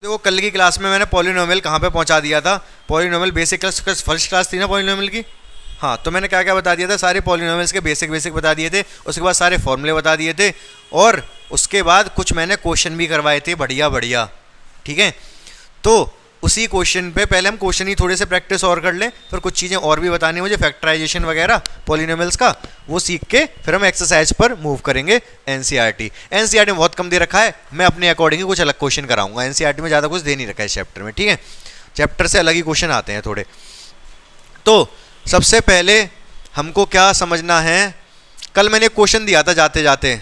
देखो कल की क्लास में मैंने पॉलिनोमियल कहाँ पे पहुँचा दिया था। Polynomial basic class first class थी ना पॉलिनोमियल की। हाँ, तो मैंने क्या क्या बता दिया था, सारे पॉलिनोमियल्स के बेसिक बता दिए थे। उसके बाद सारे फॉर्मूले बता दिए थे और उसके बाद कुछ मैंने क्वेश्चन भी करवाए थे बढ़िया बढ़िया। ठीक है, तो उसी क्वेश्चन पे पहले हम क्वेश्चन ही थोड़े से प्रैक्टिस और कर लें, फिर कुछ चीज़ें और भी बतानी मुझे, फैक्टराइजेशन वगैरह पॉलिनोमियल्स का, वो सीख के फिर हम एक्सरसाइज पर मूव करेंगे। एनसीईआरटी में बहुत कम दे रखा है, मैं अपने अकॉर्डिंग कुछ अलग क्वेश्चन कराऊंगा। एनसीईआरटी में ज़्यादा कुछ दे नहीं रखा है इस चैप्टर में। ठीक है, चैप्टर से अलग ही क्वेश्चन आते हैं थोड़े। तो सबसे पहले हमको क्या समझना है, कल मैंने क्वेश्चन दिया था जाते जाते,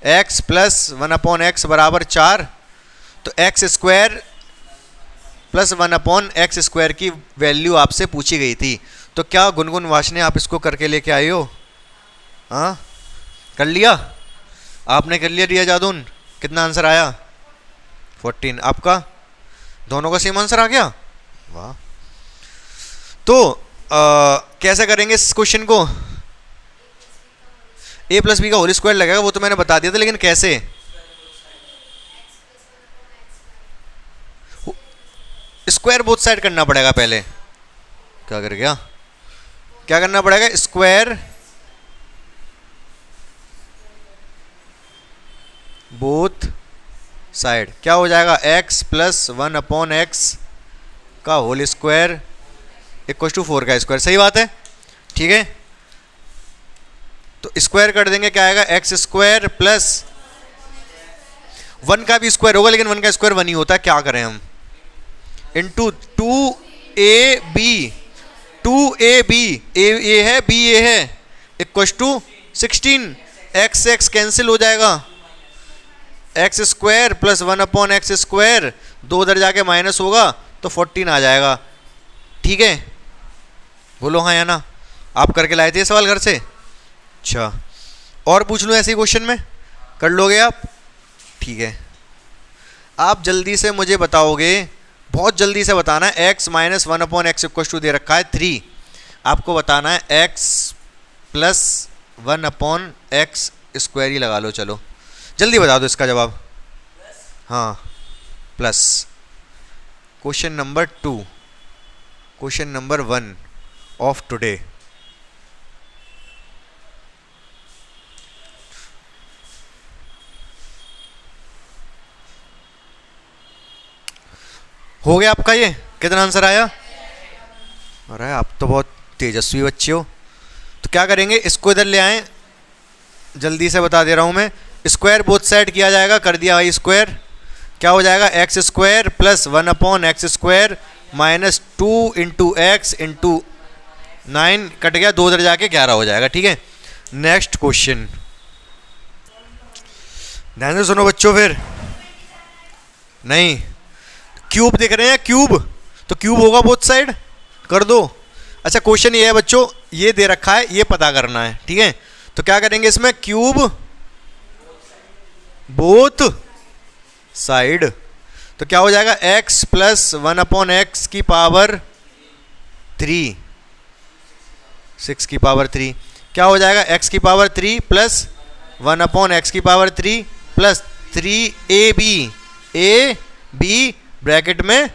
x प्लस 1/x बराबर 4, तो x square plus 1/x square की वैल्यू आपसे पूछी गई थी। तो क्या गुनगुन वाशने आप इसको करके लेके आए हो? हाँ, कर लिया आपने? कर लिया रिया जादून? कितना आंसर आया? 14। आपका दोनों का सेम आंसर आ गया, वाह। तो कैसे करेंगे इस क्वेश्चन को? a प्लस बी का होल स्क्वायर लगेगा, वो तो मैंने बता दिया था, लेकिन कैसे? स्क्वायर बोथ साइड करना पड़ेगा पहले। क्या कर गया, क्या करना पड़ेगा? Square both side. क्या हो जाएगा? x प्लस 1/x का होल स्क्वायर इक्वल टू 4 का स्क्वायर। सही बात है, ठीक है। तो स्क्वायर कर देंगे, क्या आएगा? एक्स स्क्वायर प्लस 1 का भी स्क्वायर होगा, लेकिन 1 का स्क्वायर 1 ही होता है, क्या करें हम, इंटू 2ab, 2ab, ए है बी ए है, equal to 16। X X cancel हो जाएगा, x square plus 1/x square, 2 उधर जाके माइनस होगा तो 14 आ जाएगा। ठीक है, बोलो हाँ या ना। आप करके लाए थे सवाल घर से? अच्छा, और पूछ लूँ ऐसे क्वेश्चन में, कर लोगे आप? ठीक है, आप जल्दी से मुझे बताओगे, बहुत जल्दी से बताना है। x minus 1/x equal to दे रखा है 3, आपको बताना है x प्लस 1/x स्क्वायर ही लगा लो, चलो जल्दी बता दो इसका जवाब। हाँ, plus. Question number 2, question number 1 of today. हो गया आपका? ये कितना आंसर आया? अरे आप तो बहुत तेजस्वी बच्चे हो। तो क्या करेंगे, इसको इधर ले आए, जल्दी से बता दे रहा हूं मैं। स्क्वायर बोथ साइड किया जाएगा, कर दिया भाई स्क्वायर। क्या हो जाएगा? X square plus 1/x square minus 2 into X into 9, cut गया, 2 उधर जाके 11 हो जाएगा। ठीक है, नेक्स्ट क्वेश्चन, ध्यान से सुनो बच्चों। फिर नहीं, क्यूब देख रहे हैं, क्यूब, तो क्यूब होगा बोथ साइड, कर दो। अच्छा, क्वेश्चन ये है बच्चों, ये दे रखा है, ये पता करना है। ठीक है, तो क्या करेंगे इसमें? क्यूब बोथ साइड, तो क्या हो जाएगा? x प्लस 1/x की पावर 3, 6 की पावर 3। क्या हो जाएगा? x की पावर 3 प्लस 1/x की power 3 plus 3ab, a b bracket में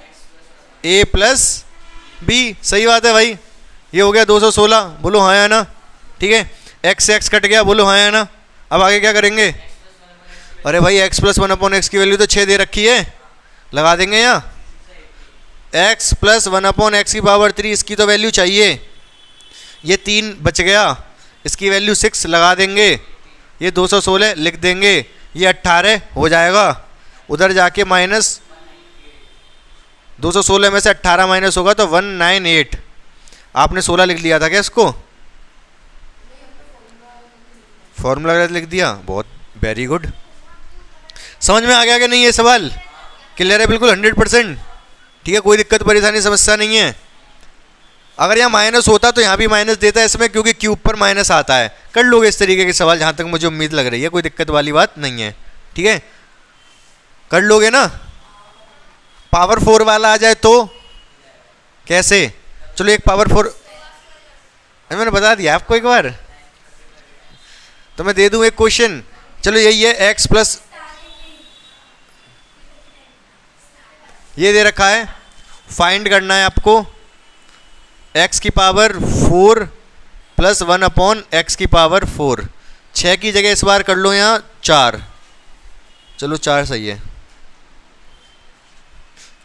a प्लस b। सही बात है भाई, ये हो गया 216, बोलो हाँ या ना। ठीक है, x से x कट गया, बोलो हाँ या ना। अब आगे क्या करेंगे? अरे भाई x प्लस 1/x की वैल्यू तो 6 दे रखी है, लगा देंगे यहाँ। x प्लस 1/x की पावर 3, इसकी तो वैल्यू चाहिए, ये 3 बच गया, इसकी वैल्यू 6 लगा देंगे, ये 216 लिख देंगे, ये 18 हो जाएगा। उधर जाके माइनस 216 में से 18 माइनस होगा तो 198। आपने 16 लिख लिया था क्या इसको? फॉर्मूला लिख दिया, बहुत वेरी गुड। समझ में आ गया कि नहीं? ये सवाल क्लियर है बिल्कुल 100%? ठीक है, कोई दिक्कत परेशानी समस्या नहीं है। अगर यहाँ माइनस होता तो यहाँ भी माइनस देता है इसमें, क्योंकि क्यूब पर माइनस आता है। कर लोगे इस तरीके के सवाल, जहाँ तक मुझे उम्मीद लग रही है, कोई दिक्कत वाली बात नहीं है। ठीक है, कर लोगे ना? पावर 4 वाला आ जाए तो कैसे? चलो एक पावर 4, मैंने बता दिया आपको एक बार, तो मैं दे दूं एक क्वेश्चन। चलो यही है, x प्लस ये दे रखा है, फाइंड करना है आपको x की पावर 4 प्लस 1 अपॉन एक्स की पावर 4। 6 की जगह इस बार कर लो यहाँ 4, चलो 4 सही है।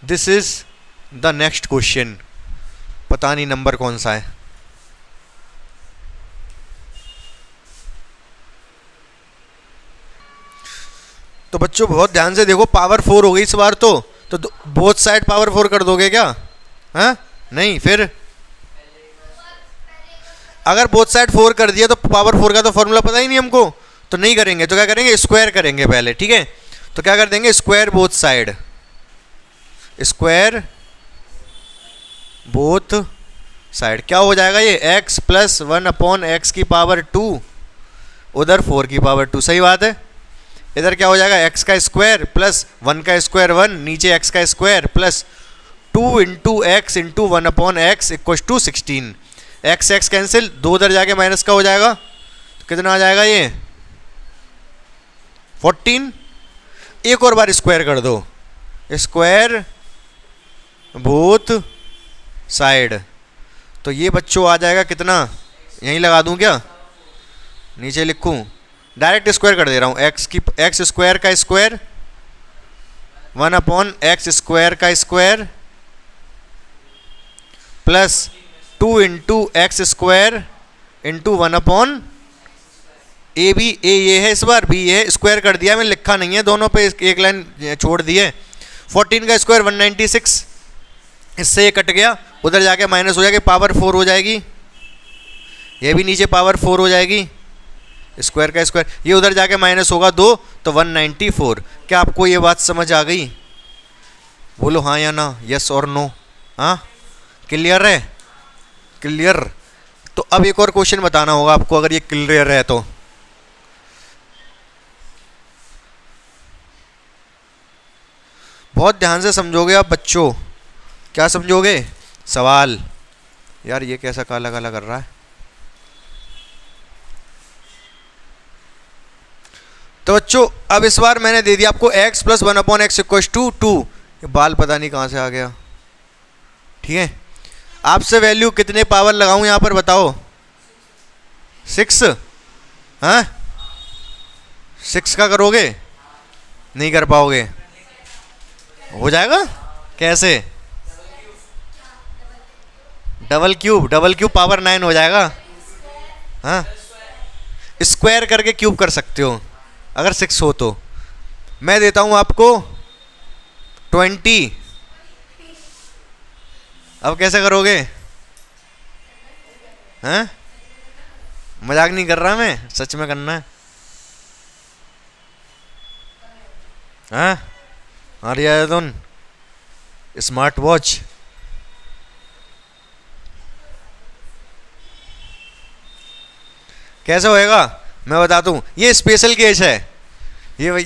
This is the next question, पता नहीं नंबर कौन सा है। तो बच्चों बहुत ध्यान से देखो, पावर 4 हो गई इस बार तो बोथ साइड पावर 4 कर दोगे क्या? हाँ नहीं, फिर अगर बोथ साइड 4 कर दिया तो पावर 4 का तो फॉर्मूला पता ही नहीं हमको, तो नहीं करेंगे। तो क्या करेंगे, स्क्वायर करेंगे पहले, ठीक है। तो क्या कर देंगे, square both side, square both side. क्या हो जाएगा ये, x प्लस 1 अपॉन एक्स की पावर 2, उधर 4 की पावर 2, सही बात है। इधर क्या हो जाएगा, x का स्क्वायर प्लस 1 का स्क्वायर 1, नीचे x का square plus 2 into X into 1 upon X equal to 16। X X cancel, 2 उधर जाके माइनस का हो जाएगा, तो कितना आ जाएगा ये 14। एक और बार स्क्वायर कर दो, स्क्वायर बोथ साइड, तो ये बच्चों आ जाएगा कितना, यहीं लगा दूं क्या, नीचे लिखूं, डायरेक्ट स्क्वायर कर दे रहा हूँ। एक्स स्क्वायर का स्क्वायर 1 अपॉन एक्स स्क्वायर का square plus 2 into X square into 1 upon A B, ए ये है इस बार, बी ये है, स्क्वायर कर दिया, मैं लिखा नहीं है, दोनों पे एक लाइन छोड़ दी है। 14 का स्क्वायर 196, इससे ये कट गया, उधर जाके माइनस हो जाएगी, पावर 4 हो जाएगी, ये भी नीचे पावर 4 हो जाएगी, स्क्वायर का स्क्वायर, ये उधर जाके माइनस होगा 2, तो 194। क्या आपको ये बात समझ आ गई? बोलो हाँ या ना, यस और नो। हाँ क्लियर है, क्लियर। तो अब एक और क्वेश्चन बताना होगा आपको, अगर ये क्लियर है तो। बहुत ध्यान से समझोगे आप बच्चों, क्या समझोगे, सवाल। यार ये कैसा काला काला कर रहा है। तो बच्चों अब इस बार मैंने दे दिया आपको x plus 1 upon X equal to 2, ये बाल पता नहीं कहाँ से आ गया, ठीक है। आपसे वैल्यू कितने पावर लगाऊं यहाँ पर बताओ, 6, हाँ 6 का करोगे, नहीं कर पाओगे, हो जाएगा कैसे, डबल क्यूब पावर 9 हो जाएगा। हाँ स्क्वायर करके क्यूब कर सकते हो अगर 6 हो तो। मैं देता हूं आपको 20, अब कैसे करोगे, हैं? मजाक नहीं कर रहा मैं, सच में करना है। हाँ आर्यन स्मार्ट वॉच, कैसे होएगा मैं बताता हूँ। ये स्पेशल केस है, ये यहाँ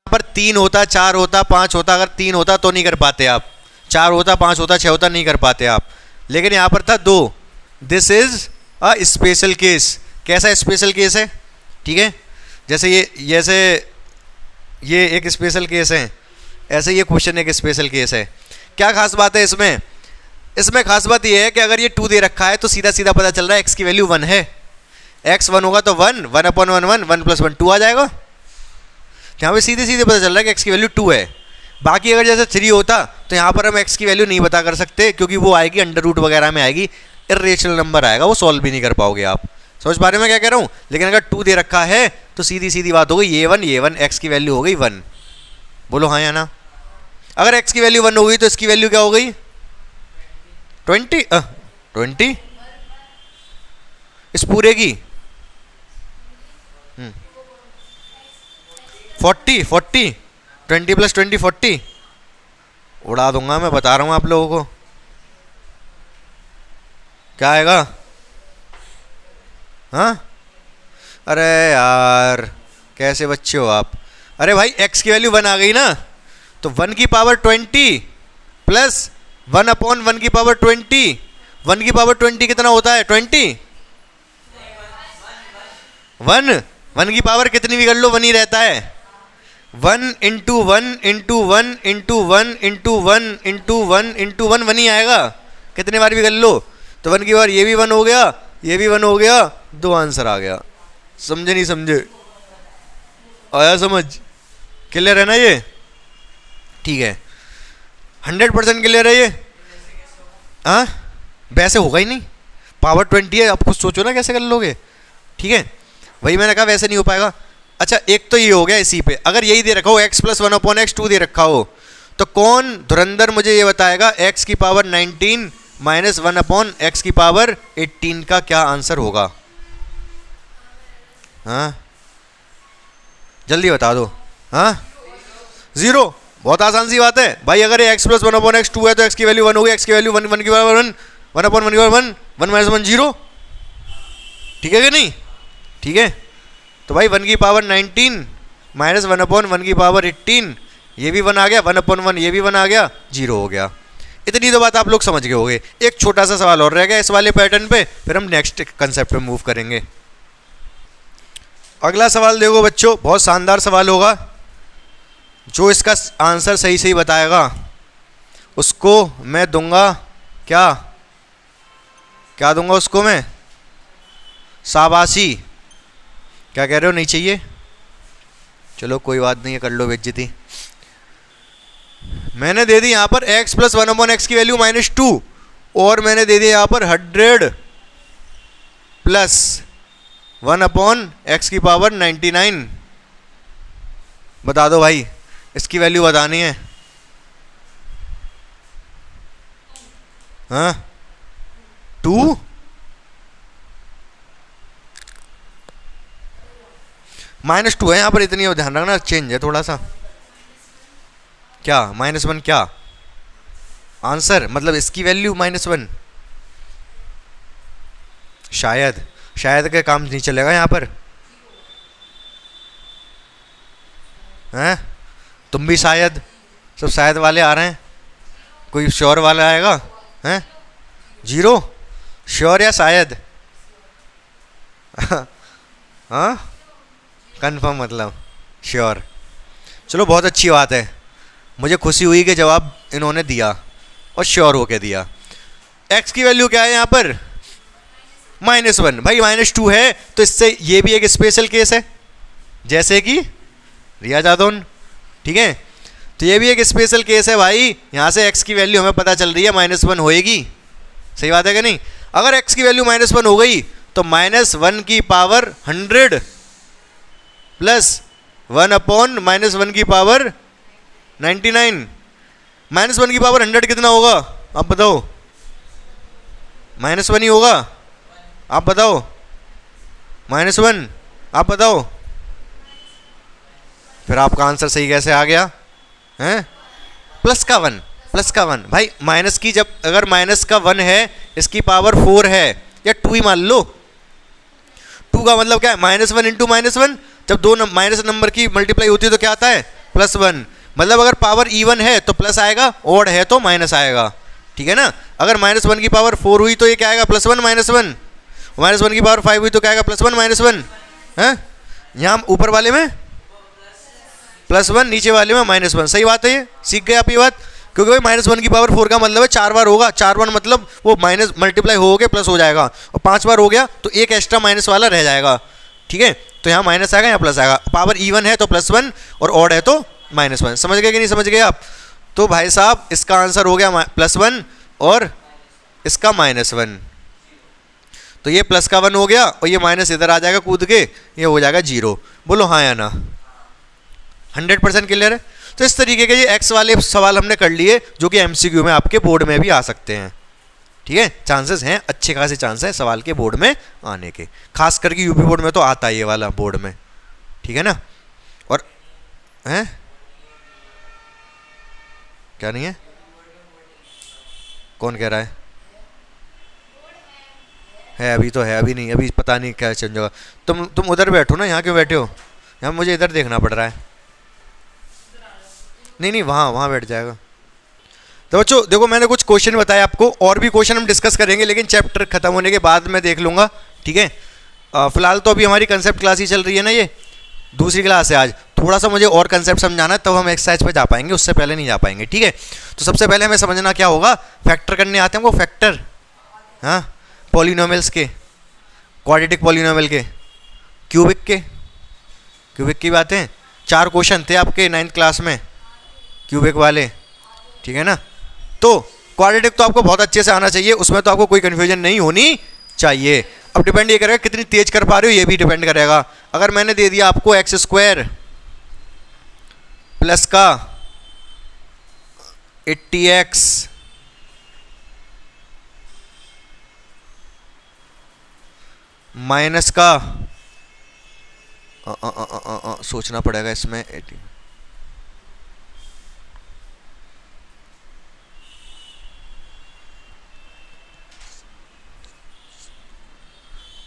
पर 3 होता, 4 होता, 5 होता, अगर 3 होता तो नहीं कर पाते आप, 4 होता, 5 होता, 6 होता, नहीं कर पाते आप, लेकिन यहाँ पर था 2। This is a special case. कैसा स्पेशल केस है, ठीक है, जैसे ये एक स्पेशल केस है, ऐसे ये क्वेश्चन एक स्पेशल केस है। क्या खास बात है इसमें, इसमें खास बात ये है कि अगर ये 2 दे रखा है तो सीधा सीधा पता चल रहा है x की वैल्यू 1 है, x 1 होगा तो 1 अपॉन 1 1 प्लस 1 2 आ जाएगा। यहाँ पे सीधे सीधे पता चल रहा है कि x की वैल्यू 2 है। बाकी अगर जैसे 3 होता तो यहाँ पर हम x की वैल्यू नहीं पता कर सकते, क्योंकि वो आएगी अंडर रूट वगैरह में आएगी, इर्रेशनल नंबर आएगा, वो सॉल्व भी नहीं कर पाओगे आप। समझ पा रहे हो मैं क्या कह रहा हूँ। लेकिन अगर 2 दे रखा है तो सीधी सीधी बात हो गई, ये 1 x की वैल्यू हो गई 1। बोलो हाँ या ना। अगर x की वैल्यू 1 हो गई तो इसकी वैल्यू क्या हो गई 20 इस पूरे की 40 20 प्लस 20 40 उड़ा दूंगा मैं, बता रहा हूँ आप लोगों को। क्या आएगा, हाँ अरे यार कैसे बच्चे हो आप। अरे भाई x की वैल्यू 1 आ गई ना, तो 1 की पावर 20 प्लस 1 अपॉन 1 की पावर 20, 1 की पावर 20 कितना होता है 20, 1 की पावर कितनी भी कर लो 1 ही रहता है। 1 into one into one into one into one into one into one one ही आएगा, कितने बार भी कर लो। तो 1 की बार ये भी 1 हो गया, ये भी 1 हो गया, 2 आंसर आ गया। समझे नहीं समझे? आया समझ? क्लियर है ना ये? ठीक है, 100% क्लियर है ये? हाँ, वैसे होगा ही नहीं, पावर 20 है, आप कुछ सोचो ना कैसे कर लोगे। ठीक है, वही मैंने कहा वैसे नहीं हो पाएगा। अच्छा, एक तो ये हो गया इसी पे। अगर यही दे रखा हो x प्लस 1/x 2 दे रखा हो, तो कौन धुरंधर मुझे ये बताएगा x की पावर 19 माइनस 1/x की पावर 18 का क्या आंसर होगा? हाँ, जल्दी बता दो। हाँ, 0। बहुत आसान सी बात है भाई। अगर ये x प्लस 1/x 2 है तो x की वैल्यू 1 होगी, x की वैल्यू 1 1 की बराबर 1 1/1 की बराबर 1 1 माइनस 1 0। ठीक है कि नहीं? ठीक है, तो भाई 1 की पावर 19 माइनस 1/1 की पावर 18, ये भी 1 आ गया, 1/1 ये भी 1 आ गया, 0 हो गया। इतनी तो बात आप लोग समझ गए होंगे। एक छोटा सा सवाल और रह गया इस वाले पैटर्न पे, फिर हम नेक्स्ट कंसेप्ट पे मूव करेंगे। अगला सवाल देखो बच्चों, बहुत शानदार सवाल होगा। जो इसका आंसर सही सही बताएगा उसको मैं दूंगा क्या? क्या दूंगा उसको मैं? शाबाशी। क्या कह रहे हो? नहीं चाहिए? चलो कोई बात नहीं है, कर लो बेइज्जती। मैंने दे दी यहाँ पर x प्लस 1/x की वैल्यू -2, और मैंने दे दिया यहाँ पर 100 प्लस 1/x की पावर 99। बता दो भाई, इसकी वैल्यू बतानी है। हाँ, 2 -2 है यहाँ पर, इतनी ध्यान रखना, चेंज है थोड़ा सा। क्या -1? क्या आंसर? मतलब इसकी वैल्यू -1? शायद, शायद का काम नहीं चलेगा यहाँ पर। हैं? तुम भी शायद, सब शायद वाले आ रहे हैं, कोई श्योर वाला आएगा? हैं? 0? श्योर या शायद? हाँ, कंफर्म मतलब श्योर। चलो बहुत अच्छी बात है, मुझे खुशी हुई कि जवाब इन्होंने दिया और श्योर होके दिया। x की वैल्यू क्या है यहाँ पर? -1। भाई -2 है तो इससे ये भी एक स्पेशल केस है, जैसे कि रिया जादौन। ठीक है, तो ये भी एक स्पेशल केस है भाई। यहाँ से x की वैल्यू हमें पता चल रही है -1 होएगी। सही बात है कि नहीं? अगर x की वैल्यू -1 हो गई तो -1 की पावर 100 प्लस 1/-1 की पावर 99। -1 की पावर 100 कितना होगा आप बताओ? -1 ही होगा, आप बताओ। -1 आप बताओ, फिर आपका आंसर सही कैसे आ गया? हैं? प्लस का 1, प्लस का 1। भाई माइनस की, जब अगर माइनस का 1 है, इसकी पावर 4 है या 2 ही मान लो। 2 का मतलब क्या है? -1 इंटू -1। जब दो माइनस नंबर की मल्टीप्लाई होती है तो क्या आता है? +1। मतलब अगर पावर इवन है तो प्लस आएगा, ऑड है तो माइनस आएगा। ठीक है ना? अगर -1 की पावर 4 हुई तो ये क्या आएगा? +1 -1। -1 की पावर 5 हुई तो क्या आएगा? +1 -1 है। यहाँ ऊपर वाले में +1, नीचे वाले में -1। सही बात है, ये सीख गए आप ये बात। क्योंकि भाई -1 की पावर 4 का मतलब है 4 बार होगा। 4 बार मतलब वो माइनस मल्टीप्लाई हो गया प्लस हो जाएगा, और 5 बार हो गया तो एक एक्स्ट्रा माइनस वाला रह जाएगा। ठीक है, तो यहाँ माइनस आएगा, यहाँ प्लस आएगा। पावर इवन है तो +1 और ऑड है तो -1। समझ गए कि नहीं समझ गए आप? तो भाई साहब इसका आंसर हो गया +1 और इसका -1। तो ये प्लस का 1 हो गया और ये माइनस इधर आ जाएगा कूद के, ये हो जाएगा 0। बोलो हाँ या ना? 100% क्लियर है? तो इस तरीके के ये एक्स वाले सवाल हमने कर लिए, जो कि MCQ में आपके बोर्ड में भी आ सकते हैं। ठीक है, चांसेस हैं, अच्छे खासे चांस है सवाल के बोर्ड में आने के। खास करके यूपी बोर्ड में तो आता है ये वाला बोर्ड में। ठीक है ना? और हैं क्या नहीं है? कौन कह रहा है अभी तो है, अभी नहीं, अभी पता नहीं क्या चेंज होगा। तुम उधर बैठो ना, यहाँ क्यों बैठे हो? यहाँ मुझे इधर देखना पड़ रहा है। नहीं वहाँ बैठ जाएगा। तो बच्चों देखो, मैंने कुछ क्वेश्चन बताए आपको, और भी क्वेश्चन हम डिस्कस करेंगे लेकिन चैप्टर खत्म होने के बाद मैं देख लूँगा। ठीक है, फिलहाल तो अभी हमारी कंसेप्ट क्लास ही चल रही है ना, ये दूसरी क्लास है आज। थोड़ा सा मुझे और कंसेप्ट समझाना है, तब हम एक्सरसाइज पे जा पाएंगे, उससे पहले नहीं जा पाएंगे, ठीक है। तो सबसे पहले हमें समझना क्या होगा, फैक्टर करने आते हैं वो फैक्टर, हाँ, पॉलिनोमियल्स के, क्वाड्रेटिक पॉलिनोमियल के, क्यूबिक की बातें। 4 क्वेश्चन थे आपके 9th क्लास में क्यूबिक वाले, ठीक है ना। तो क्वाड्रेटिक तो आपको बहुत अच्छे से आना चाहिए, उसमें तो आपको कोई कन्फ्यूजन नहीं होनी चाहिए। अब डिपेंड ये करेगा कितनी तेज कर पा रहे हो, ये भी डिपेंड करेगा। अगर मैंने दे दिया आपको एक्स स्क्वायर प्लस का 80x माइनस का सोचना पड़ेगा इसमें 80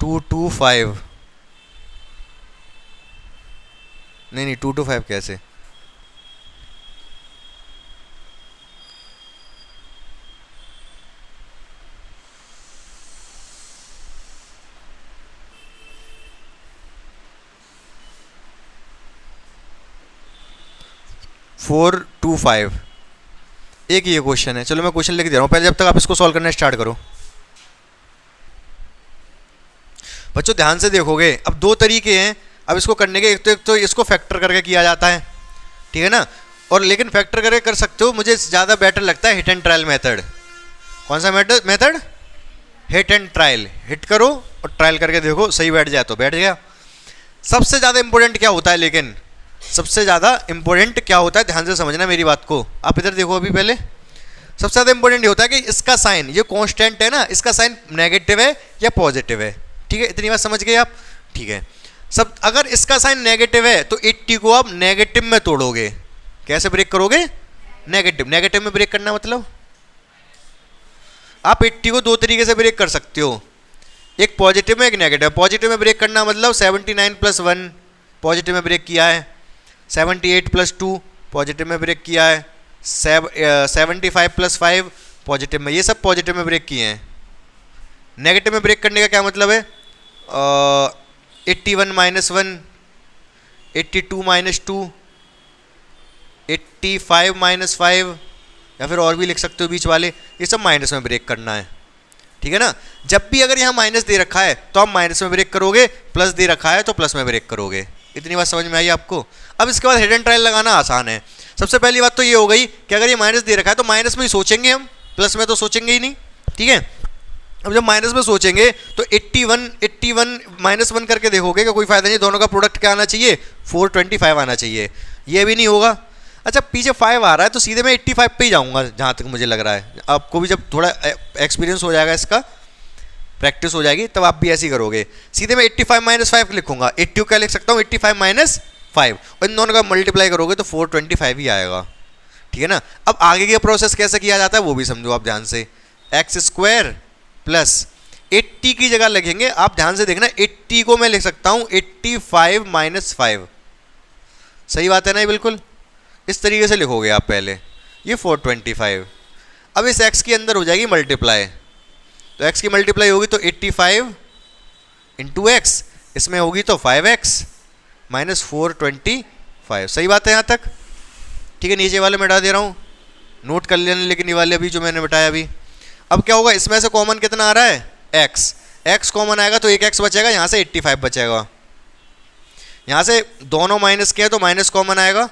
225 नहीं 225 कैसे, फोर टू फाइव, एक ये क्वेश्चन है। चलो मैं क्वेश्चन लिख दे रहा हूँ, पहले जब तक आप इसको सॉल्व करना स्टार्ट करो। बच्चों ध्यान से देखोगे, अब 2 तरीके हैं अब इसको करने के। एक तो इसको फैक्टर करके किया जाता है, ठीक है ना, और लेकिन फैक्टर करके कर सकते हो, मुझे ज़्यादा बेटर लगता है हिट एंड ट्रायल मेथड। कौन सा method? Hit and trial. Hit करो और ट्रायल करके देखो, सही बैठ जाए तो बैठ गया। सबसे ज़्यादा इंपॉर्टेंट क्या होता है, लेकिन सबसे ज़्यादा इंपॉर्टेंट क्या होता है, ध्यान से समझना मेरी बात को। आप इधर देखो अभी पहले, सबसे ज़्यादा इंपॉर्टेंट ये होता है कि इसका साइन, ये कांस्टेंट है ना, इसका साइन नेगेटिव है या पॉजिटिव है, ठीक है। इतनी बात समझ गए आप, ठीक है। सब अगर इसका साइन नेगेटिव है तो 80 को आप नेगेटिव में तोड़ोगे। कैसे ब्रेक करोगे? नेगेटिव में ब्रेक करना मतलब आप 80 को 2 तरीके से ब्रेक कर सकते हो, एक पॉजिटिव में एक नेगेटिव। पॉजिटिव में ब्रेक करना मतलब 79 + 1 पॉजिटिव में ब्रेक किया है, 78 + 2 पॉजिटिव में ब्रेक किया है, 75 + 5 पॉजिटिव में, ये सब पॉजिटिव में ब्रेक किए हैं। नेगेटिव में ब्रेक करने का क्या मतलब है? 81 - 1, 82 - 2, 85 - 5, या फिर और भी लिख सकते हो बीच वाले, ये सब माइनस में ब्रेक करना है, ठीक है ना। जब भी अगर यहाँ माइनस दे रखा है तो आप माइनस में ब्रेक करोगे, प्लस दे रखा है तो प्लस में ब्रेक करोगे। इतनी बात समझ में आई आपको? अब इसके बाद हिट एंड ट्रायल लगाना आसान है। सबसे पहली बात तो ये हो गई कि अगर ये माइनस दे रखा है तो माइनस में ही सोचेंगे हम, प्लस में तो सोचेंगे ही नहीं, ठीक है। अब जब माइनस में सोचेंगे तो 81 - 1 करके देखोगे कि कोई फायदा नहीं, दोनों का प्रोडक्ट क्या आना चाहिए? 425 आना चाहिए। ये भी नहीं होगा। अच्छा पीछे 5 आ रहा है तो सीधे मैं 85 पे ही जाऊंगा, जहाँ तक मुझे लग रहा है। आपको भी जब थोड़ा एक्सपीरियंस हो जाएगा, इसका प्रैक्टिस हो जाएगी, तब आप भी ऐसे ही करोगे। सीधे मैं 85 - 5 लिखूंगा। 80 क्या लिख सकता हूँ? 85 - 5, और इन दोनों का मल्टीप्लाई करोगे तो 425 ही आएगा, ठीक है ना। अब आगे का प्रोसेस कैसे किया जाता है वो भी समझो आप ध्यान से। x² प्लस 80 की जगह लिखेंगे, आप ध्यान से देखना, 80 को मैं लिख सकता हूँ 85 - 5। सही बात है ना? ये बिल्कुल इस तरीके से लिखोगे आप पहले, ये 425। अब इस x के अंदर हो जाएगी मल्टीप्लाई, तो x की मल्टीप्लाई होगी तो 85 × x, इसमें होगी तो 5x - 425। सही बात है यहाँ तक? ठीक है, नीचे वाले मिटा दे रहा हूँ, नोट कर लेना लेकिन ये वाले अभी जो मैंने बताया अभी। अब क्या होगा, इसमें से कॉमन कितना आ रहा है? x कॉमन आएगा तो एक x बचेगा, यहाँ से 85 बचेगा। यहाँ से दोनों माइनस के हैं तो माइनस कॉमन आएगा,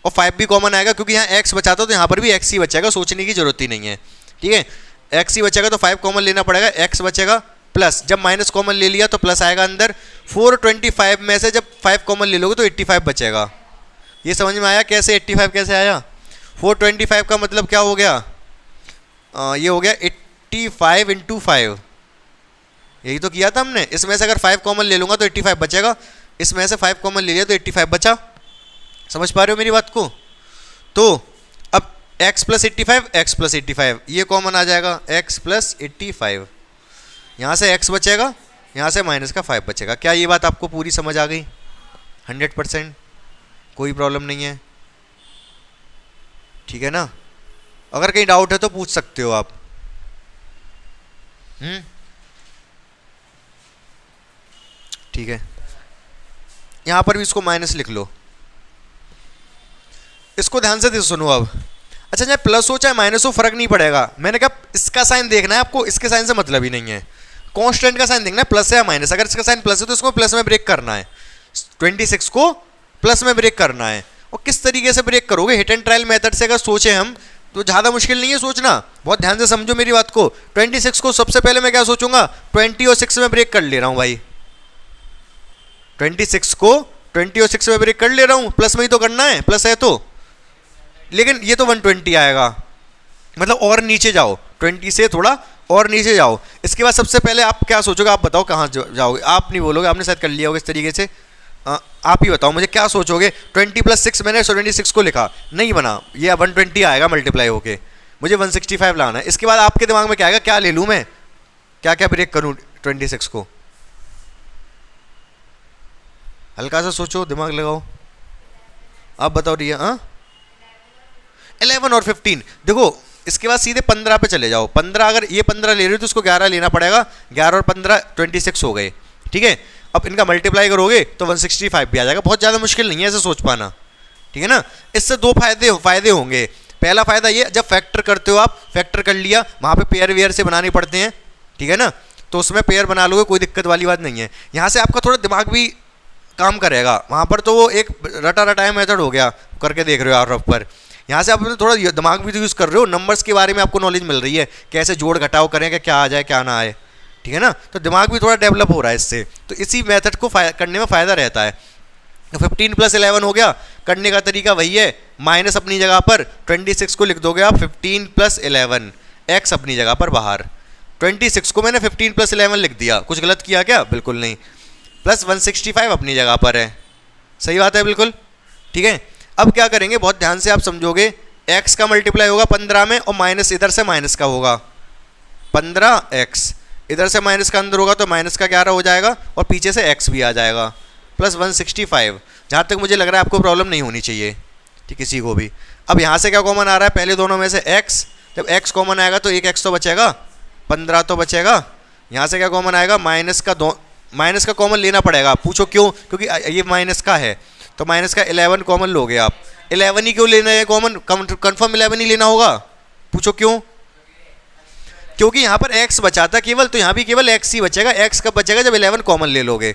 और 5 भी कॉमन आएगा, क्योंकि यहाँ x बचाता हो तो यहाँ पर भी x ही बचेगा, सोचने की जरूरत ही नहीं है, ठीक है। x ही बचेगा तो 5 कॉमन लेना पड़ेगा, x बचेगा, प्लस जब माइनस कॉमन ले लिया तो प्लस आएगा अंदर। 425 में से जब 5 कॉमन ले लोगे तो 85 बचेगा। ये समझ में आया कैसे 85 कैसे आया? 425 का मतलब क्या हो गया? ये हो गया 85 × 5, यही तो किया था हमने। इसमें से अगर 5 कॉमन ले लूँगा तो 85 बचेगा, इसमें से 5 कॉमन ले लिया तो 85 बचा। समझ पा रहे हो मेरी बात को? तो अब x + 85, x + 85 ये कॉमन आ जाएगा, x + 85, यहाँ से x बचेगा, यहाँ से माइनस का 5 बचेगा। क्या ये बात आपको पूरी समझ आ गई? 100%, कोई प्रॉब्लम नहीं है, ठीक है ना। अगर कहीं डाउट है तो पूछ सकते हो आप। ठीक है, यहाँ पर भी इसको माइनस लिख लो, इसको ध्यान से सुनो अब। अच्छा, चाहे प्लस हो चाहे माइनस हो फर्क नहीं पड़ेगा। मैंने कहा इसका साइन देखना है आपको, इसके साइन से मतलब ही नहीं है। कांस्टेंट का साइन देखना है, प्लस है या माइनस। अगर इसका साइन प्लस है तो इसको प्लस में ब्रेक करना है, 26 को प्लस में ब्रेक करना है। और किस तरीके से ब्रेक करोगे, हिट एंड ट्रायल मेथड से अगर सोचे हम तो ज़्यादा मुश्किल नहीं है सोचना। बहुत ध्यान से समझो मेरी बात को। 26 को सबसे पहले मैं क्या सोचूंगा, 20 और 6 में ब्रेक कर ले रहा हूँ भाई। 26 को 20 और 6 में ब्रेक कर ले रहा हूँ, प्लस में ही तो करना है, प्लस है तो। लेकिन ये तो 120 आएगा, मतलब और नीचे जाओ, 20 से थोड़ा और नीचे जाओ। इसके बाद सबसे पहले आप क्या सोचोगे, आप बताओ कहाँ जाओगे। आप नहीं बोलोगे, आपने शायद कर लिया होगा इस तरीके से। आप ही बताओ मुझे क्या सोचोगे। 20 + 6 मैंने 26 को लिखा, नहीं बना, ये 120 आएगा मल्टीप्लाई होके, मुझे 165 लाना है। इसके बाद आपके दिमाग में क्या आएगा, क्या ले लूँ मैं, क्या क्या ब्रेक करूँ 26 को। हल्का सा सोचो, दिमाग लगाओ, आप बताओ रिया। 11 और 15। देखो इसके बाद सीधे 15 पे चले जाओ। 15, अगर ये 15 ले रहे हो तो उसको 11 लेना पड़ेगा। 11 और 15 26 हो गए, ठीक है। अब इनका मल्टीप्लाई करोगे तो 165 भी आ जाएगा। बहुत ज़्यादा मुश्किल नहीं है ऐसे सोच पाना, ठीक है ना। इससे दो फायदे होंगे। पहला फायदा ये, जब फैक्टर करते हो आप, फैक्टर कर लिया, वहाँ पे पेयर वेयर से बनाने पड़ते हैं, ठीक है ना, तो उसमें पेयर बना लोगे, कोई दिक्कत वाली बात नहीं है। यहाँ से आपका थोड़ा दिमाग भी काम करेगा। वहाँ पर तो वो एक रटा रटाया मेथड हो गया, करके देख रहे हो आर पर। यहाँ से आप थोड़ा दिमाग भी तो यूज़ कर रहे हो, नंबर्स के बारे में आपको नॉलेज मिल रही है, कैसे जोड़ घटाव करें, कि क्या आ जाए क्या ना आए, ठीक है ना। तो दिमाग भी थोड़ा डेवलप हो रहा है इससे, तो इसी मेथड को करने में फ़ायदा रहता है। 15 + 11 हो गया। करने का तरीका वही है, माइनस अपनी जगह पर, 26 को लिख दोगे आप 15 + 11, एक्स अपनी जगह पर बाहर। 26 को मैंने 15 + 11 लिख दिया, कुछ गलत किया क्या, बिल्कुल नहीं। प्लस 165 अपनी जगह पर है, सही बात है बिल्कुल, ठीक है। अब क्या करेंगे, बहुत ध्यान से आप समझोगे। x का मल्टीप्लाई होगा 15 में, और माइनस इधर से माइनस का होगा 15x, इधर से माइनस का अंदर होगा तो माइनस का 11 हो जाएगा, और पीछे से x भी आ जाएगा, प्लस 165। जहाँ तक मुझे लग रहा है आपको प्रॉब्लम नहीं होनी चाहिए, ठीक, किसी को भी। अब यहाँ से क्या कॉमन आ रहा है, पहले दोनों में से x, जब x कॉमन आएगा तो एक x तो बचेगा, 15 तो बचेगा। यहाँ से क्या कॉमन आएगा, माइनस का कॉमन लेना पड़ेगा। पूछो क्यों, क्योंकि ये माइनस का है, तो माइनस का 11 कॉमन लोगे आप। 11 ही क्यों लेना है कॉमन, कंफर्म 11 ही लेना होगा। पूछो क्यों, क्योंकि यहाँ पर x बचा था केवल, तो यहाँ भी केवल x ही बचेगा। x कब बचेगा, जब 11 कॉमन ले लोगे,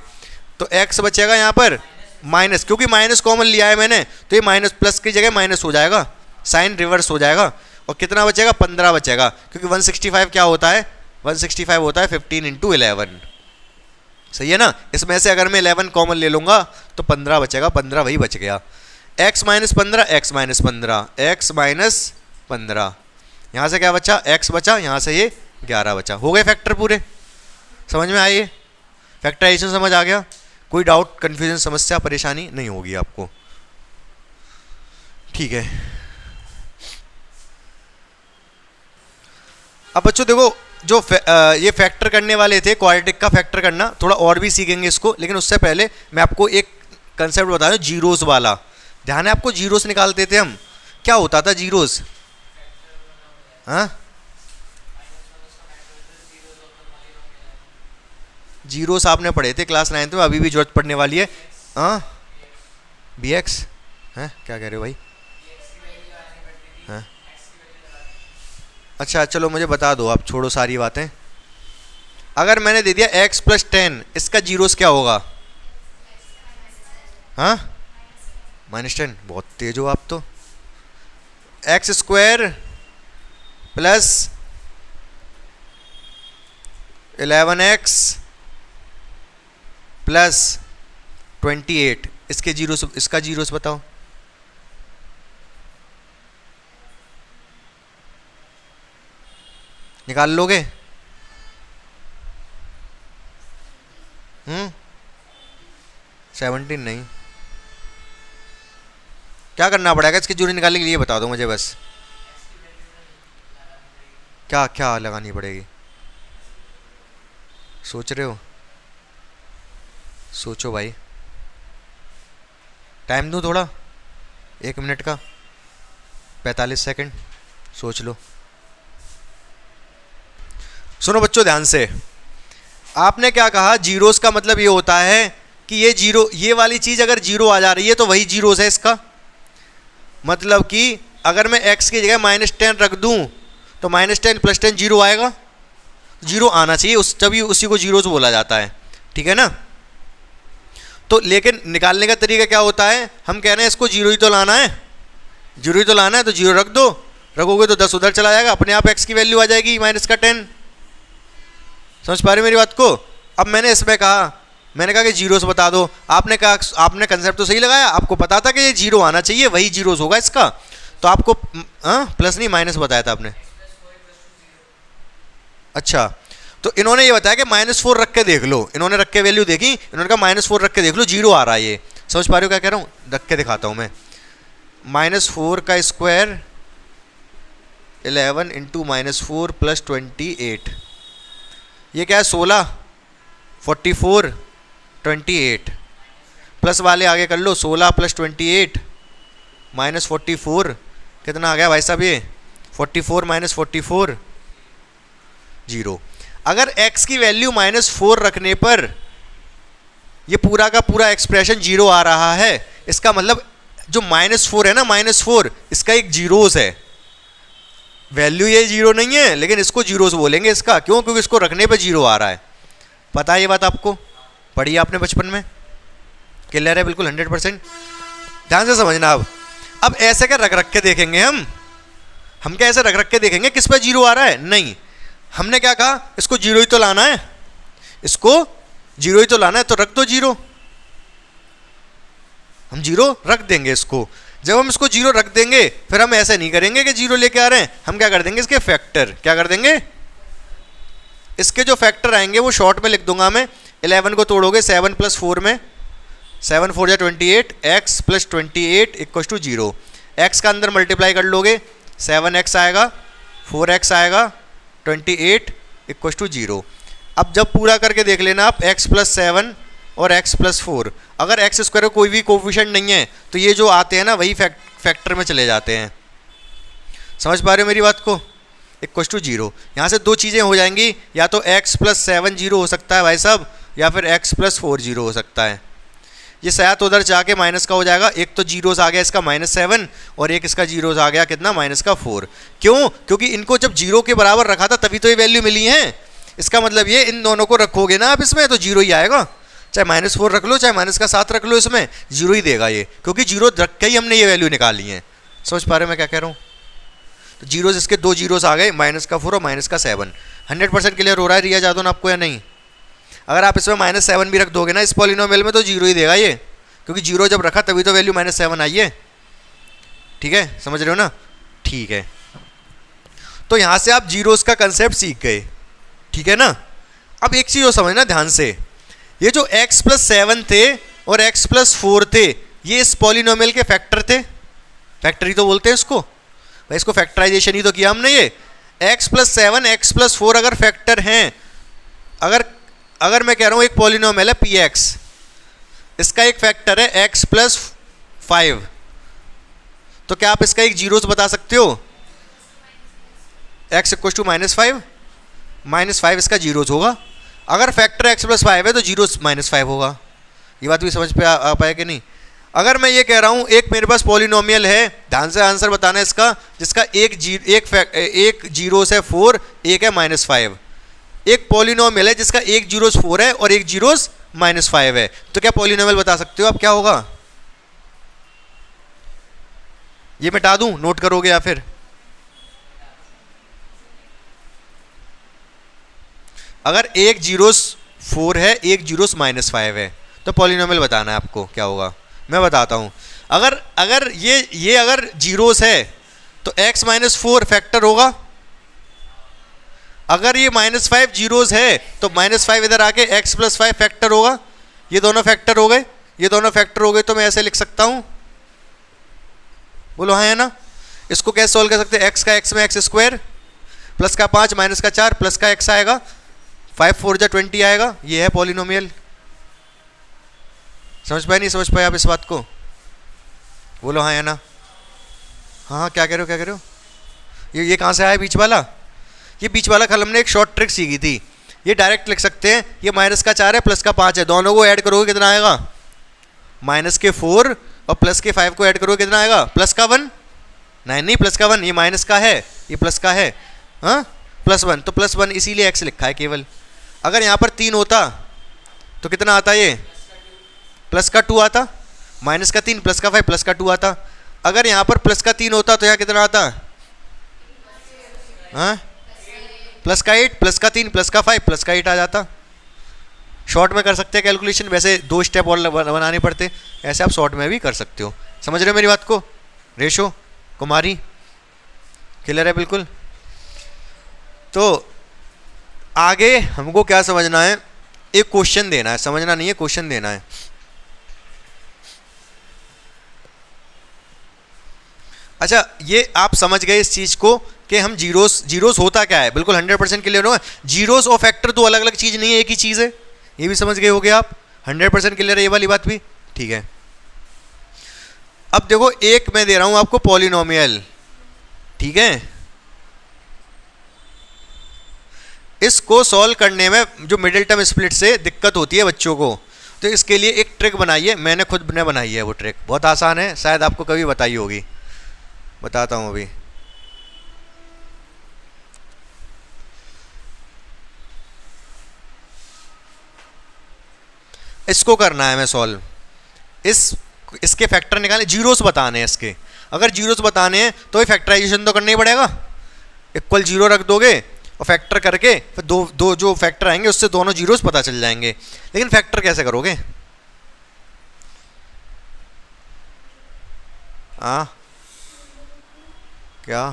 तो x बचेगा यहाँ पर माइनस, क्योंकि माइनस कॉमन लिया है मैंने, तो ये माइनस प्लस की जगह माइनस हो जाएगा, साइन रिवर्स हो जाएगा। और कितना बचेगा, 15 बचेगा, क्योंकि 165 क्या होता है, 165 होता है 15 × 11, सही है ना। इसमें से अगर मैं 11 कॉमन ले लूँगा तो 15 बचेगा, 15 वही बच गया। x - 15, x - 15, x - 15, यहाँ से क्या बचा, x बचा, यहाँ से ये 11 बचा। हो गए फैक्टर पूरे, समझ में आइए, फैक्टराइजेशन समझ आ गया। कोई डाउट, कन्फ्यूजन, समस्या, परेशानी नहीं होगी आपको, ठीक है। अब बच्चों देखो, जो ये फैक्टर करने वाले थे, क्वाड्रेटिक का फैक्टर करना, थोड़ा और भी सीखेंगे इसको, लेकिन उससे पहले मैं आपको एक कंसेप्ट बता दूं, जीरोस वाला। ध्यान है आपको, जीरोस निकालते थे हम, क्या होता था जीरोस, हाँ, जीरोस आपने पढ़े थे क्लास 9 में, अभी भी जरूरत पड़ने वाली है। हाँ, bx हैं, क्या कह रहे हो भाई, हाँ, अच्छा चलो मुझे बता दो, आप छोड़ो सारी बातें। अगर मैंने दे दिया x + 10, इसका जीरोस क्या होगा, हाँ, -10। बहुत तेज हो आप तो। x² + 11x + 28, इसके जीरोस, इसका जीरोस बताओ। निकाल लोगे, 17 नहीं, क्या करना पड़ेगा इसकी जीरो निकालने के लिए, बता दो मुझे बस। क्या क्या लगानी पड़ेगी, सोच रहे हो, सोचो भाई, टाइम दूं थोड़ा, 1 मिनट का, 45 सेकंड, सोच लो। सुनो बच्चों ध्यान से, आपने क्या कहा, जीरोस का मतलब ये होता है कि ये जीरो, ये वाली चीज अगर जीरो आ जा रही है तो वही जीरोस है इसका। मतलब कि अगर मैं x की जगह -10 रख दूं तो -10 + 10 जीरो आएगा, जीरो आना चाहिए, उस तभी उसी को जीरो से बोला जाता है, ठीक है ना। तो लेकिन निकालने का तरीका क्या होता है, हम कह रहे हैं इसको जीरो ही तो लाना है, जीरो ही तो लाना है, तो जीरो रख दो, रखोगे तो 10 उधर चला जाएगा, अपने आप x की वैल्यू आ जाएगी -10। समझ पा रहे मेरी बात को। अब मैंने इसमें कहा, मैंने कहा कि जीरो से बता दो, आपने कहा, आपने कंसेप्ट तो सही लगाया, आपको पता था कि ये जीरो आना चाहिए, वही जीरोस होगा इसका, तो आपको प्लस नहीं माइनस बताया था आपने। अच्छा, तो इन्होंने ये बताया कि -4 रख के देख लो, इन्होंने रख के वैल्यू देखी, इन्होंने कहा -4 रख के देख लो, जीरो आ रहा है ये। समझ पा रहे हो क्या कह रहा हूँ, रख के दिखाता हूँ मैं। -4 का स्क्वायर 11 × -4 + 28, ये क्या है 16, 44, 28, प्लस वाले आगे कर लो, 16 + 28 -44, कितना आ गया भाई साहब ये 44 - 44 जीरो। अगर x की वैल्यू -4 रखने पर ये पूरा का पूरा एक्सप्रेशन जीरो आ रहा है, इसका मतलब जो -4 है ना, -4 इसका एक जीरोस है, वैल्यू ये जीरो नहीं है लेकिन इसको जीरोस बोलेंगे इसका, क्यों, क्योंकि इसको रखने पे जीरो आ रहा है। पता है ये बात आपको, पढ़ी आपने बचपन में, क्लियर है बिल्कुल 100%। ध्यान से समझना। अब ऐसे क्या रख रख के देखेंगे हम क्या ऐसे रख रख के देखेंगे किस पे जीरो आ रहा है, नहीं, हमने क्या कहा, इसको जीरो ही तो लाना है, इसको जीरो ही तो लाना है, तो रख दो जीरो, हम जीरो रख देंगे इसको। जब हम इसको जीरो रख देंगे फिर हम ऐसे नहीं करेंगे कि जीरो लेके आ रहे हैं, हम क्या कर देंगे, इसके फैक्टर, क्या कर देंगे, इसके जो फैक्टर आएंगे वो शॉर्ट में लिख दूंगा मैं। 11 को तोड़ोगे 7 + 4 में, 7 × 4 = 28, x + 28 = 0, x का अंदर मल्टीप्लाई कर लोगे, 7x आएगा, 4x आएगा, 28 = 0। अब जब पूरा करके देख लेना आप, x + 7 और x + 4, अगर x स्क्वायर का कोई भी कोफिशिएंट नहीं है तो ये जो आते हैं ना वही फैक्टर में चले जाते हैं। समझ पा रहे हो मेरी बात को, = 0। यहाँ से दो चीज़ें हो जाएंगी, या तो x + 7 0 हो सकता है भाई साहब, या फिर x + 4 0 हो सकता है। ये शायद उधर जाके माइनस का हो जाएगा, एक तो जीरोस आ गया इसका -7 और एक इसका जीरोस आ गया कितना -4। क्यों, क्योंकि इनको जब जीरो के बराबर रखा था तभी तो ये वैल्यू मिली है। इसका मतलब ये इन दोनों को रखोगे ना आप इसमें तो जीरो ही आएगा, चाहे -4 रख लो चाहे -7 रख लो, इसमें जीरो ही देगा ये, क्योंकि जीरो रख के ही हमने ये वैल्यू निकाली है। समझ पा रहे हो मैं क्या कह रहा हूँ। तो जीरोस, इसके दो जीरोस आ गए, -4 और -7। 100% क्लियर हो रहा है रिया जादौन आपको या नहीं। अगर आप इसमें -7 भी रख दोगे ना इस पॉलिनोमियल में तो जीरो ही देगा ये, क्योंकि जीरो जब रखा तभी तो वैल्यू -7 आई है। ठीक है, समझ रहे हो ना, ठीक है। तो यहाँ से आप जीरोस का कंसेप्ट सीख गए, ठीक है ना। अब एक चीज़ और समझना ध्यान से, ये जो x + 7 थे और x + 4 थे, ये इस पॉलिनोमियल के फैक्टर थे, फैक्टर ही तो बोलते हैं इसको भाई, इसको फैक्टराइजेशन ही तो किया हमने। ये x + 7 x + 4 अगर फैक्टर हैं, अगर मैं कह रहा हूँ एक पॉलिनोमियल है px, इसका एक फैक्टर है x + 5, तो क्या आप इसका एक जीरोस बता सकते हो, x = -5, -5 इसका जीरोस होगा। अगर फैक्टर x + 5 है तो जीरोस -5 होगा। ये बात भी समझ पे आ पाया कि नहीं। अगर मैं ये कह रहा हूँ एक मेरे पास पॉलिनोमियल है, ध्यान से आंसर बताना है इसका, जिसका एक जीरोस है 4, एक है -5। एक पॉलिनोमियल है जिसका एक जीरोस 4 है और एक जीरोस -5 है, तो क्या पॉलिनोमियल बता सकते हो आप क्या होगा। ये मिटा दूं, नोट करोगे या फिर अगर एक जीरोस 4 है एक जीरोस -5 है तो पॉलिनोमियल बताना है आपको क्या होगा। मैं बताता हूं, अगर ये अगर जीरोस है तो x - 4 फैक्टर होगा। अगर ये -5 जीरोस है तो -5 इधर आके x + 5 फैक्टर होगा। ये दोनों फैक्टर हो गए, ये दोनों फैक्टर हो गए, तो मैं ऐसे लिख सकता हूं, बोलो हाँ है ना। इसको कैसे सॉल्व कर सकते हैं, x का x में x² प्लस का 5 माइनस का 4 प्लस का x आएगा, 5 4 जा 20 आएगा। ये है पॉलिनोमियल। समझ पाए नहीं समझ पाए आप इस बात को, बोलो हाँ या ना। हाँ क्या कह रहे हो क्या कह रहे हो। ये कहाँ से आया बीच वाला, ये बीच वाला कल हमने एक शॉर्ट ट्रिक सीखी थी। ये डायरेक्ट लिख सकते हैं, ये माइनस का 4 है प्लस का 5 है, दोनों को ऐड करोगे कितना आएगा, -4 और प्लस के 5 को ऐड करोगे कितना आएगा, प्लस का 1, नहीं प्लस का 1, ये माइनस का है, ये प्लस का है, हाँ +1, तो +1 इसीलिए एक्स लिखा है केवल। अगर यहाँ पर 3 होता तो कितना आता ये, प्लस का 2 आता, माइनस का 3 प्लस का 5 प्लस का 2 आता। अगर यहाँ पर प्लस का 3 होता तो यहाँ कितना आता, हाँ प्लस का 8 प्लस का 3 प्लस का 5 प्लस का 8 आ जाता। शॉर्ट में कर सकते हैं कैलकुलेशन, वैसे 2 स्टेप और बनाने पड़ते, ऐसे आप शॉर्ट में भी कर सकते हो। समझ रहे हो मेरी बात को, रेशो कुमारी क्लियर है बिल्कुल। तो आगे हमको क्या समझना है, एक क्वेश्चन देना है, समझना नहीं है, क्वेश्चन देना है। अच्छा ये आप समझ गए इस चीज को कि हम जीरोस होता क्या है, बिल्कुल 100% क्लियर हो। जीरोस और फैक्टर दो अलग अलग चीज नहीं है, एक ही चीज है, ये भी समझ गए होगे आप, 100% क्लियर है ये वाली बात भी, ठीक है। अब देखो एक मैं दे रहा हूं आपको पॉलिनोमियल, ठीक है, इसको सॉल्व करने में जो मिडिल टर्म स्प्लिट से दिक्कत होती है बच्चों को, तो इसके लिए एक ट्रिक बनाइए, मैंने खुद ने बनाई है। वो ट्रिक बहुत आसान है, शायद आपको कभी बताई होगी, बताता हूं अभी। इसको करना है मैं सॉल्व, इसके फैक्टर निकालने, जीरोस बताने हैं इसके। अगर जीरोस बताने हैं तो फैक्टराइजेशन तो करना ही पड़ेगा, इक्वल 0 रख दोगे और फैक्टर करके फिर दो जो फैक्टर आएंगे उससे दोनों जीरोस पता चल जाएंगे। लेकिन फैक्टर कैसे करोगे, क्या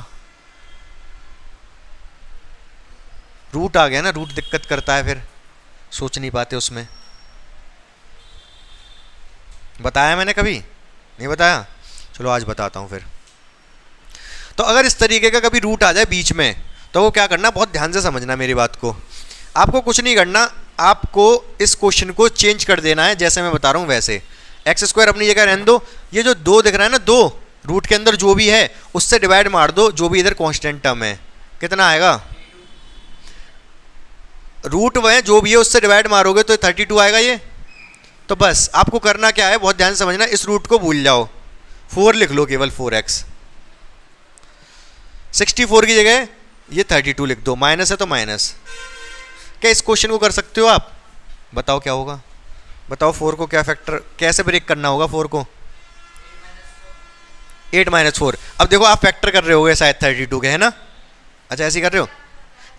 रूट आ गया ना, रूट दिक्कत करता है, फिर सोच नहीं पाते उसमें। बताया मैंने कभी नहीं बताया, चलो आज बताता हूं फिर। तो अगर इस तरीके का कभी रूट आ जाए बीच में तो वो क्या करना, बहुत ध्यान से समझना मेरी बात को। आपको कुछ नहीं करना, आपको इस क्वेश्चन को चेंज कर देना है जैसे मैं बता रहा हूं वैसे। x² अपनी जगह रहने दो, ये जो 2 दिख रहा है ना, 2 रूट के अंदर जो भी है उससे डिवाइड मार दो, जो भी इधर कांस्टेंट टर्म है, कितना आएगा, रूट वह जो भी है उससे डिवाइड मारोगे तो 32 आएगा ये। तो बस आपको करना क्या है, बहुत ध्यान से समझना, इस रूट को भूल जाओ, 4 लिख लो केवल, 4x। 64 की जगह ये 32 लिख दो, माइनस है तो माइनस। क्या इस क्वेश्चन को कर सकते हो आप, बताओ क्या होगा, बताओ 4 को क्या फैक्टर कैसे ब्रेक करना होगा 4 को, 8 - 4। अब देखो आप फैक्टर कर रहे होगे शायद 32 के, है ना, अच्छा ऐसे ही कर रहे हो,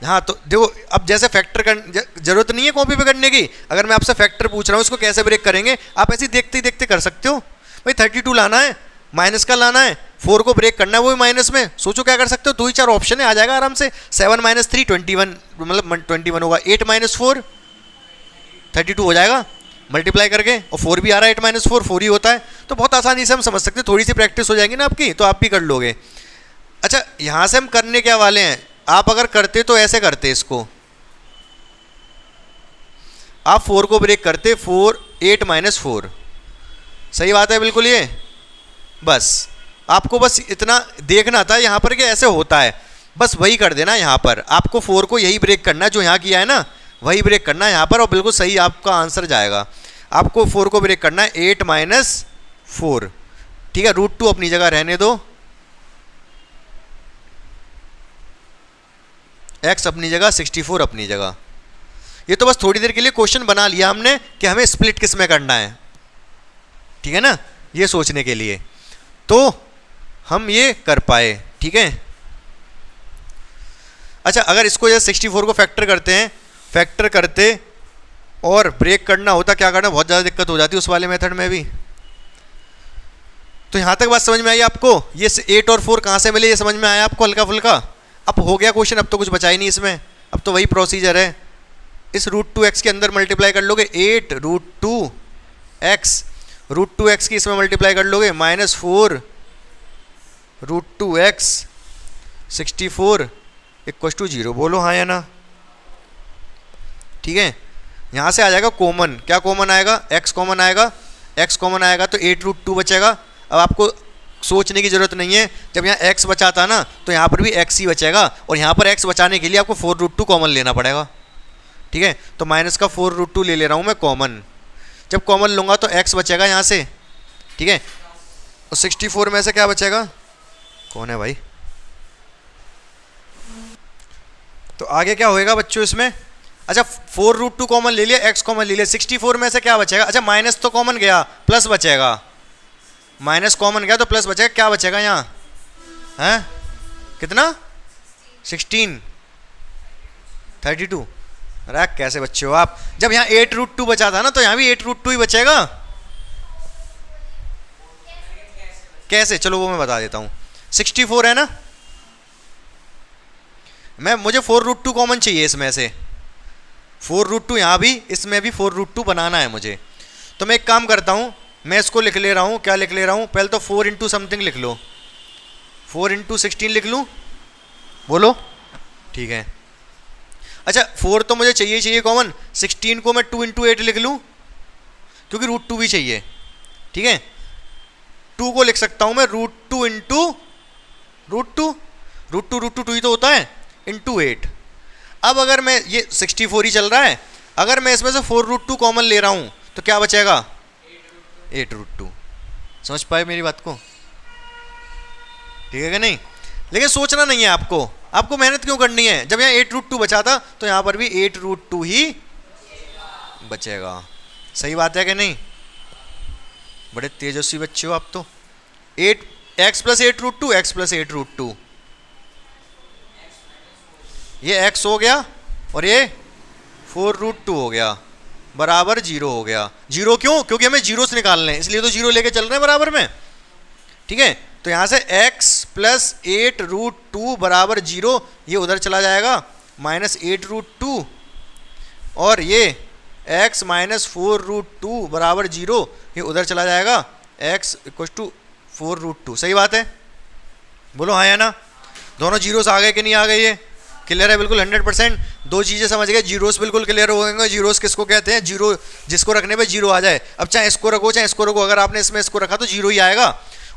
हाँ। तो देखो अब जैसे फैक्टर कर जरूरत नहीं है कॉपी पे करने की, अगर मैं आपसे फैक्टर पूछ रहा हूँ इसको कैसे ब्रेक करेंगे, आप ऐसे देखते ही देखते कर सकते हो। भाई 32 लाना है, माइनस का लाना है, 4 को ब्रेक करना है वो भी माइनस में, सोचो क्या कर सकते हो, 2 ही 4 ऑप्शन है, आ जाएगा आराम से। 7 - 3 21, मतलब 21 होगा, 8 - 4 32 हो जाएगा मल्टीप्लाई करके, और 4 भी आ रहा है, 8 - 4 4 ही होता है। तो बहुत आसानी से हम समझ सकते हैं, थोड़ी सी प्रैक्टिस हो जाएगी ना आपकी तो आप भी कर लोगे। अच्छा यहाँ से हम करने क्या वाले हैं, आप अगर करते तो ऐसे करते, इसको आप 4 को ब्रेक करते, 8 - 4, सही बात है बिल्कुल ये। बस आपको बस इतना देखना था यहाँ पर कि ऐसे होता है, बस वही कर देना। यहाँ पर आपको 4 को यही ब्रेक करना है, जो यहाँ किया है ना वही ब्रेक करना है यहाँ पर, और बिल्कुल सही आपका आंसर जाएगा। आपको 4 को ब्रेक करना है 8 - 4, ठीक है। √2 अपनी जगह रहने दो, x अपनी जगह, 64 अपनी जगह। ये तो बस थोड़ी देर के लिए क्वेश्चन बना लिया हमने कि हमें स्प्लिट किस में करना है, ठीक है ना, ये सोचने के लिए तो हम ये कर पाए, ठीक है। अच्छा अगर इसको जैसे 64 को फैक्टर करते हैं, फैक्टर करते और ब्रेक करना होता, क्या करना, बहुत ज़्यादा दिक्कत हो जाती उस वाले मेथड में भी। तो यहाँ तक बात समझ में आई आपको, ये 8 और 4 कहाँ से मिले, ये समझ में आया आपको हल्का फुल्का। अब हो गया क्वेश्चन, अब तो कुछ बचा ही नहीं इसमें, अब तो वही प्रोसीजर है। इस √2x के अंदर मल्टीप्लाई कर लोगे, 8 √2x, √2x की इसमें मल्टीप्लाई कर लोगे, -4 √2x, 64 = 0। बोलो हाँ या ना, ठीक है। यहाँ से आ जाएगा कॉमन, क्या कॉमन आएगा, x कॉमन आएगा, x कॉमन आएगा तो 8 √2 बचेगा। अब आपको सोचने की जरूरत नहीं है, जब यहाँ x बचाता ना तो यहाँ पर भी x ही बचेगा, और यहाँ पर x बचाने के लिए आपको 4 √2 कॉमन लेना पड़ेगा, ठीक है। तो माइनस का 4 √2 ले रहा हूँ मैं कॉमन, जब कॉमन लूँगा तो x बचेगा यहाँ से, ठीक है। और 64 में से क्या बचेगा? कौन है भाई? तो आगे क्या होएगा बच्चों इसमें? अच्छा 4√2 कॉमन ले लिया, x कॉमन ले लिया, 64 में से क्या बचेगा? अच्छा माइनस तो कॉमन गया, प्लस बचेगा, माइनस कॉमन गया तो प्लस बचेगा, क्या बचेगा यहाँ? हैं कितना? 16 32। अरे कैसे बच्चे हो आप? जब यहाँ 8√2 बचा था ना तो यहाँ भी 8√2 ही बचेगा। कैसे? चलो वो मैं बता देता हूँ। 64 है ना, मुझे 4√2 कॉमन चाहिए इसमें से, 4√2 यहाँ भी, इसमें भी 4√2 बनाना है मुझे। तो मैं एक काम करता हूँ, मैं इसको लिख ले रहा हूँ, क्या लिख ले रहा हूँ? पहले तो 4 इंटू समथिंग लिख लो, 4 इंटू 16 लिख लूँ, बोलो ठीक है। अच्छा 4 तो मुझे चाहिए चाहिए कॉमन, 16 को मैं 2 इंटू 8 लिख लूँ क्योंकि √2 भी चाहिए, ठीक है। 2 को लिख सकता हूँ मैं √2 इंटू √2 2 ही तो होता है, इंटू 8। अब अगर मैं ये 64 ही चल रहा है, अगर मैं इसमें से 4√2 कॉमन ले रहा हूँ तो क्या बचेगा? 8√2। समझ पाए मेरी बात को? ठीक है कि नहीं? लेकिन सोचना नहीं है आपको, आपको मेहनत क्यों करनी है? जब यहाँ 8√2 बचा था तो यहाँ पर भी 8√2 ही बचेगा। सही बात है कि नहीं? बड़े तेजस्वी बच्चे हो आप तो। 8x प्लस 8√2, x प्लस 8√2, ये x हो गया और ये 4√2 हो गया, बराबर 0 हो गया। 0 क्यों? क्योंकि हमें जीरोस निकालने हैं, इसलिए तो 0 लेके चल रहे हैं बराबर में, ठीक है। तो यहाँ से x प्लस 8√2 बराबर 0, ये उधर चला जाएगा माइनस 8√2, और ये x माइनस 4√2 बराबर 0, ये उधर चला जाएगा, x इक्वल टू 4√2। सही बात है? बोलो हाँ या ना? दोनों जीरोस आ गए कि नहीं आ गए? ये क्लियर है बिल्कुल 100%। दो चीज़ें समझ गए, जीरोस बिल्कुल क्लियर हो गए। जीरोस किसको कहते हैं? जीरो जिसको रखने पे जीरो आ जाए। अब चाहे इसको रखो चाहे इसको रखो, अगर आपने इसमें इसको रखा तो जीरो ही आएगा।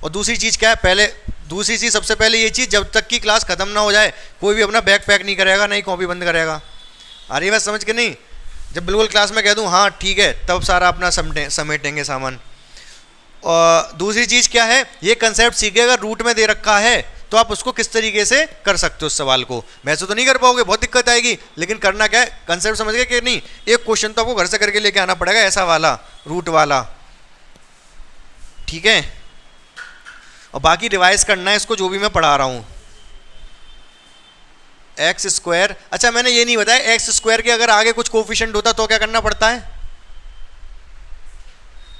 और दूसरी चीज़ क्या है? पहले दूसरी चीज़ सबसे पहले ये चीज़, जब तक की क्लास खत्म ना हो जाए कोई भी अपना बैग पैक नहीं करेगा, नहीं कॉपी बंद करेगा। आ रही बात समझ के नहीं? जब बिल्कुल क्लास में कह दूँ हाँ ठीक है, तब सारा अपना समेटेंगे सामान। और दूसरी चीज़ क्या है? ये कंसेप्ट सीखे, अगर रूट में दे रखा है तो आप उसको किस तरीके से कर सकते हो उस सवाल को। वैसे तो नहीं कर पाओगे, बहुत दिक्कत आएगी, लेकिन करना क्या है? कंसेप्ट समझ गए कि नहीं? एक क्वेश्चन तो आपको घर से करके लेके आना पड़ेगा, ऐसा वाला रूट वाला, ठीक है। और बाकी रिवाइज करना है इसको, जो भी मैं पढ़ा रहा हूँ। एक्स स्क्वायर, अच्छा मैंने ये नहीं बताया, एक्स स्क्वायर के अगर आगे कुछ कोफिशिएंट होता तो क्या करना पड़ता है?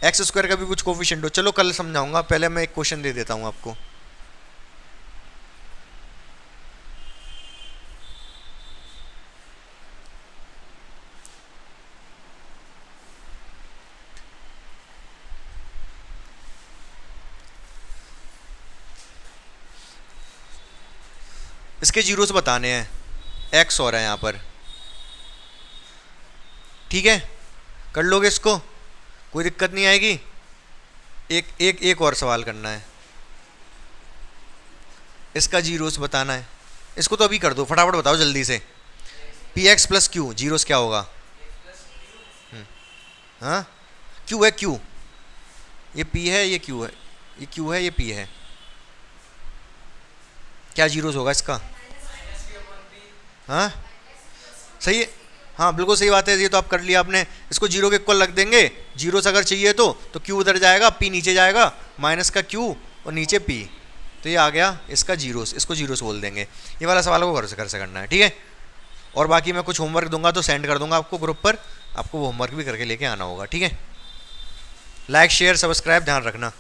एक्स स्क्वायर का भी कुछ कोफिशिएंट हो, चलो कल समझाऊंगा, पहले मैं एक क्वेश्चन दे देता हूँ आपको। इसके जीरोस बताने हैं, एक्स हो रहा है यहाँ पर, ठीक है। कर लोगे इसको, कोई दिक्कत नहीं आएगी। एक और सवाल करना है, इसका जीरोस बताना है। इसको तो अभी कर दो, फटाफट बताओ जल्दी से। P x plus Q, zeros क्या होगा? हाँ क्यू है, क्यू, ये पी है, ये क्यू है, ये क्यू है, ये पी है, क्या जीरोस होगा इसका? हाँ सही है, हाँ बिल्कुल सही बात है, ये तो आप कर लिया आपने। इसको जीरो के इक्वल रख देंगे, जीरोस अगर चाहिए तो क्यू उधर जाएगा, पी नीचे जाएगा, माइनस का क्यू और नीचे पी, तो ये आ गया इसका जीरोस, इसको जीरोस बोल देंगे। ये वाला सवाल को घर से करना है, ठीक है। और बाकी मैं कुछ होमवर्क दूंगा तो सेंड कर दूंगा आपको ग्रुप पर, आपको वो होमवर्क भी करके लेके आना होगा, ठीक है। लाइक शेयर सब्सक्राइब ध्यान रखना।